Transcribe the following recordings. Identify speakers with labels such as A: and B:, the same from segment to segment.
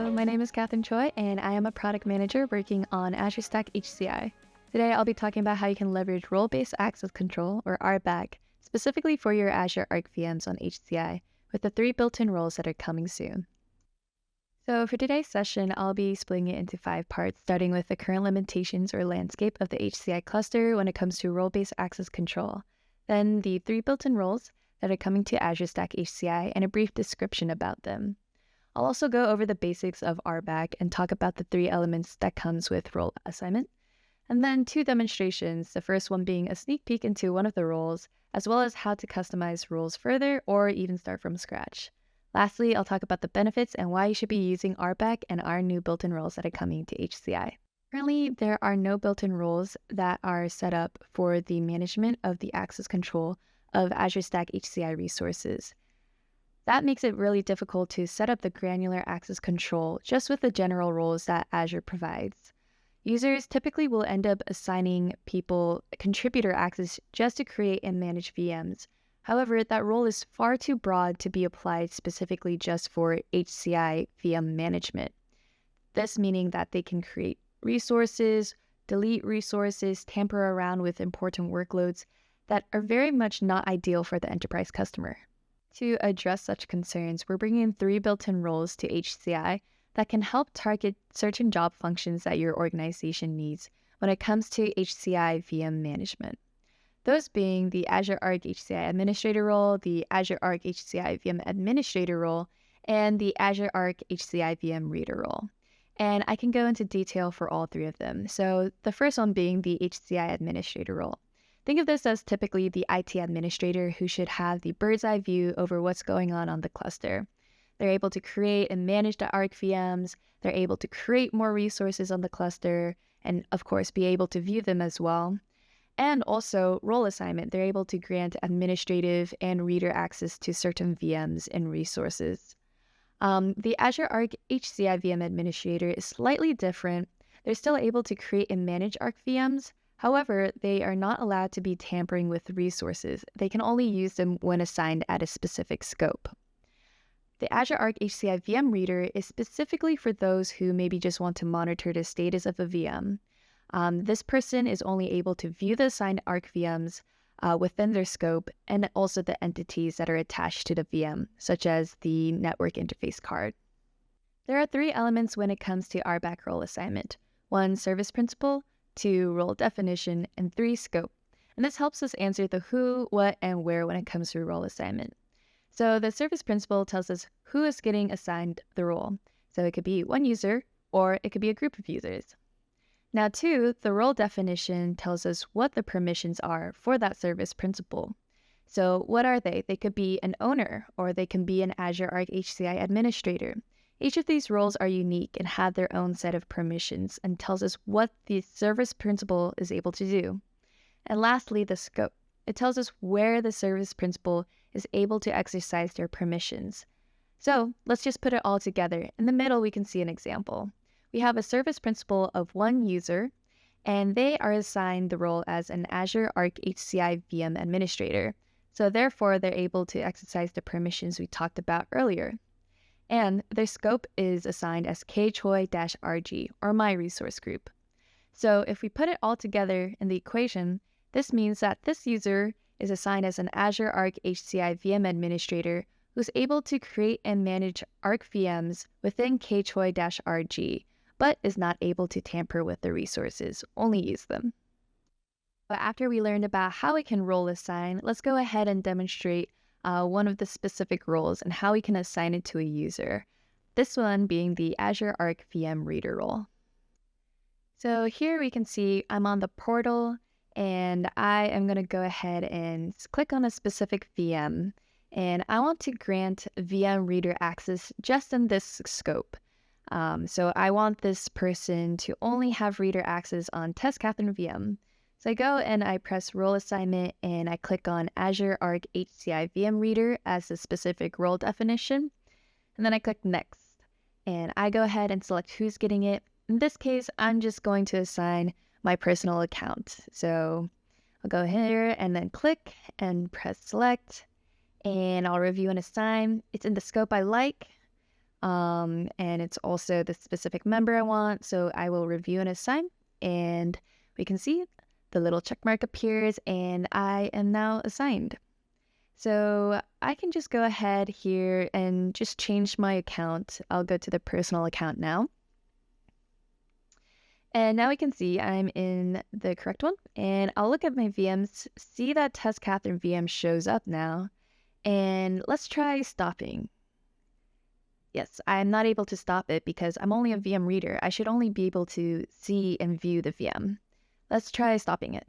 A: Hello, my name is Katherine Choi, and I am a product manager working on Azure Stack HCI. Today, I'll be talking about how you can leverage role-based access control, or RBAC, specifically for your Azure Arc VMs on HCI, with the 3 built-in roles that are coming soon. So for today's session, I'll be splitting it into 5 parts, starting with the current limitations or landscape of the HCI cluster when it comes to role-based access control, then the 3 built-in roles that are coming to Azure Stack HCI, and a brief description about them. I'll also go over the basics of RBAC and talk about the 3 elements that comes with role assignment, and then 2 demonstrations, the first one being a sneak peek into one of the roles, as well as how to customize roles further or even start from scratch. Lastly, I'll talk about the benefits and why you should be using RBAC and our new built-in roles that are coming to HCI. Currently, there are no built-in roles that are set up for the management of the access control of Azure Stack HCI resources. That makes it really difficult to set up the granular access control just with the general roles that Azure provides. Users typically will end up assigning people contributor access just to create and manage VMs. However, that role is far too broad to be applied specifically just for HCI VM management. This meaning that they can create resources, delete resources, tamper around with important workloads that are very much not ideal for the enterprise customer. To address such concerns, we're bringing 3 built-in roles to HCI that can help target certain job functions that your organization needs when it comes to HCI VM management. Those being the Azure Arc HCI Administrator role, the Azure Arc HCI VM Administrator role, and the Azure Arc HCI VM Reader role. And I can go into detail for all 3 of them. So the first one being the HCI Administrator role. Think of this as typically the IT administrator who should have the bird's eye view over what's going on the cluster. They're able to create and manage the Arc VMs, they're able to create more resources on the cluster, and of course be able to view them as well. And also role assignment, they're able to grant administrative and reader access to certain VMs and resources. The Azure Arc HCI VM Administrator is slightly different. They're still able to create and manage Arc VMs. However, they are not allowed to be tampering with resources. They can only use them when assigned at a specific scope. The Azure Arc HCI VM Reader is specifically for those who maybe just want to monitor the status of a VM. This person is only able to view the assigned Arc VMs within their scope and also the entities that are attached to the VM, such as the network interface card. There are 3 elements when it comes to RBAC role assignment. 1, service principal, 2, role definition, and 3, scope. And this helps us answer the who, what, and where when it comes to role assignment. So the service principal tells us who is getting assigned the role. So it could be one user, or it could be a group of users. Now 2, the role definition tells us what the permissions are for that service principal. So what are they? They could be an owner, or they can be an Azure Arc HCI administrator. Each of these roles are unique and have their own set of permissions and tells us what the service principal is able to do. And lastly, the scope. It tells us where the service principal is able to exercise their permissions. So let's just put it all together. In the middle, we can see an example. We have a service principal of 1 user, and they are assigned the role as an Azure Arc HCI VM administrator. So therefore, they're able to exercise the permissions we talked about earlier. And their scope is assigned as kchoi-rg, or my resource group. So if we put it all together in the equation, this means that this user is assigned as an Azure Arc HCI VM administrator who's able to create and manage Arc VMs within kchoi-rg, but is not able to tamper with the resources, only use them. But after we learned about how we can role assign, let's go ahead and demonstrate one of the specific roles and how we can assign it to a user. This one being the Azure Arc VM Reader role. So here we can see I'm on the portal and I am going to go ahead and click on a specific VM, and I want to grant VM Reader access just in this scope. So I want this person to only have reader access on Test Catherine VM. So I go and I press role assignment and I click on Azure Arc HCI VM Reader as the specific role definition. And then I click next. And I go ahead and select who's getting it. In this case, I'm just going to assign my personal account. So I'll go here and then click and press select. And I'll review and assign. It's in the scope I like. And it's also the specific member I want. So I will review and assign, and we can see the little check mark appears and I am now assigned. So I can just go ahead here and just change my account. I'll go to the personal account now. And now we can see I'm in the correct one. And I'll look at my VMs, see that test Catherine VM shows up now. And let's try stopping. Yes, I'm not able to stop it because I'm only a VM reader. I should only be able to see and view the VM. Let's try stopping it.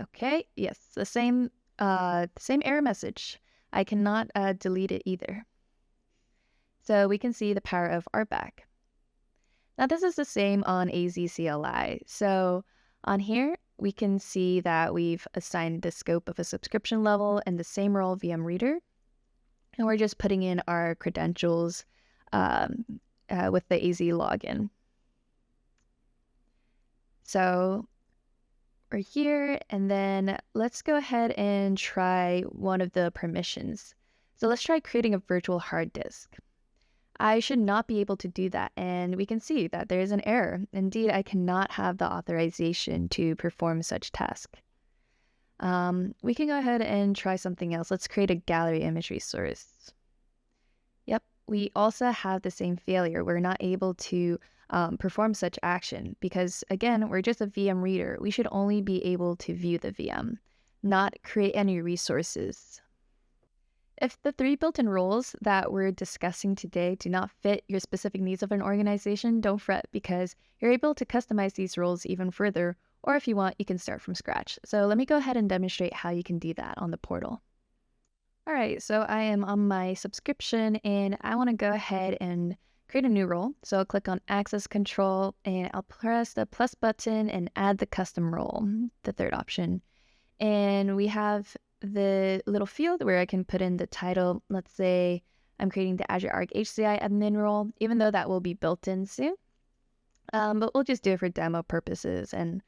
A: Okay, yes, the same error message. I cannot delete it either. So we can see the power of RBAC. Now this is the same on AZCLI. So on here, we can see that we've assigned the scope of a subscription level and the same role VM reader. And we're just putting in our credentials with the AZ login. So we're here, and then let's go ahead and try one of the permissions. So let's try creating a virtual hard disk. I should not be able to do that, and we can see that there is an error. Indeed, I cannot have the authorization to perform such task. We can go ahead and try something else. Let's create a gallery image resource. Yep, we also have the same failure. We're not able to perform such action because, again, we're just a VM reader. We should only be able to view the VM, not create any resources. If the 3 built-in roles that we're discussing today do not fit your specific needs of an organization, don't fret because you're able to customize these roles even further, or if you want, you can start from scratch. So let me go ahead and demonstrate how you can do that on the portal. All right, so I am on my subscription and I want to go ahead and create a new role. So I'll click on access control and I'll press the plus button and add the custom role, the third option. And we have the little field where I can put in the title. Let's say I'm creating the Azure Arc HCI admin role, even though that will be built in soon. But we'll just do it for demo purposes. And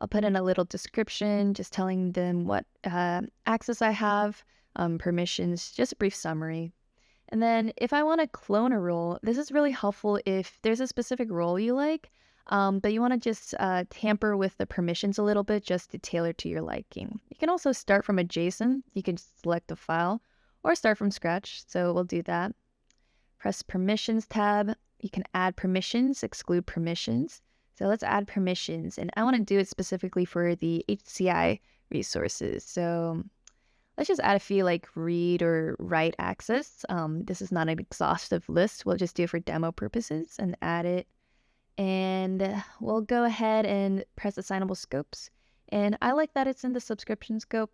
A: I'll put in a little description, just telling them what access I have, permissions, just a brief summary. And then if I want to clone a role, this is really helpful if there's a specific role you like, but you want to just tamper with the permissions a little bit just to tailor to your liking. You can also start from a JSON. You can select a file or start from scratch. So we'll do that. Press Permissions tab. You can add permissions, exclude permissions. So let's add permissions. And I want to do it specifically for the HCI resources. So let's just add a few like read or write access. This is not an exhaustive list. We'll just do it for demo purposes and add it. And we'll go ahead and press assignable scopes. And I like that it's in the subscription scope,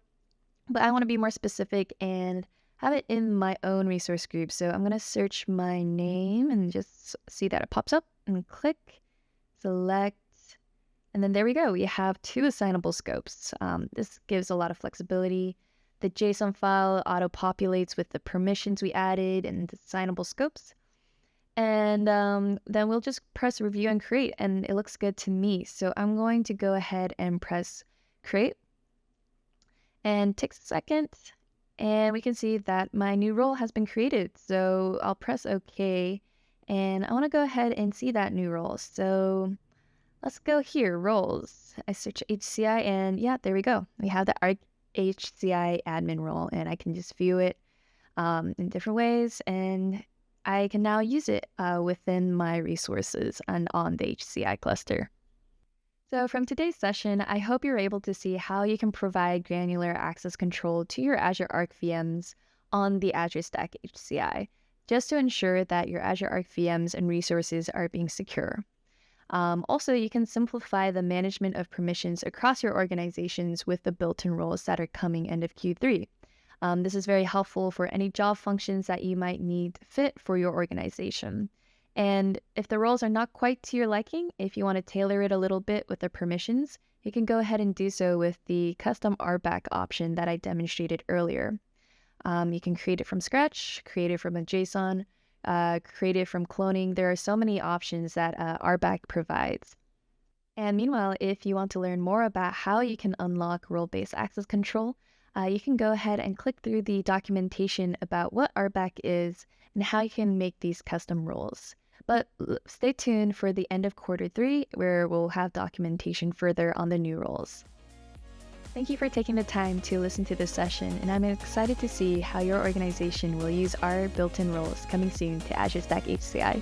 A: but I want to be more specific and have it in my own resource group. So I'm going to search my name and just see that it pops up and click, select, and then there we go. We have 2 assignable scopes. This gives a lot of flexibility. The JSON file auto-populates with the permissions we added and the assignable scopes. And then we'll just press review and create, and it looks good to me. So I'm going to go ahead and press create. And it takes a second, and we can see that my new role has been created. So I'll press OK, and I want to go ahead and see that new role. So let's go here, roles. I search HCI, and yeah, there we go. We have the Arc HCI admin role, and I can just view it in different ways, and I can now use it within my resources and on the HCI cluster. So from today's session, I hope you're able to see how you can provide granular access control to your Azure Arc VMs on the Azure Stack HCI, just to ensure that your Azure Arc VMs and resources are being secure. Also, you can simplify the management of permissions across your organizations with the built-in roles that are coming end of Q3. This is very helpful for any job functions that you might need fit for your organization. And if the roles are not quite to your liking, if you want to tailor it a little bit with the permissions, you can go ahead and do so with the custom RBAC option that I demonstrated earlier. You can create it from scratch, create it from a JSON, create it from cloning. There are so many options that RBAC provides. And meanwhile, if you want to learn more about how you can unlock role-based access control, you can go ahead and click through the documentation about what RBAC is and how you can make these custom roles. But stay tuned for the end of quarter 3, where we'll have documentation further on the new roles. Thank you for taking the time to listen to this session, and I'm excited to see how your organization will use our built-in roles coming soon to Azure Stack HCI.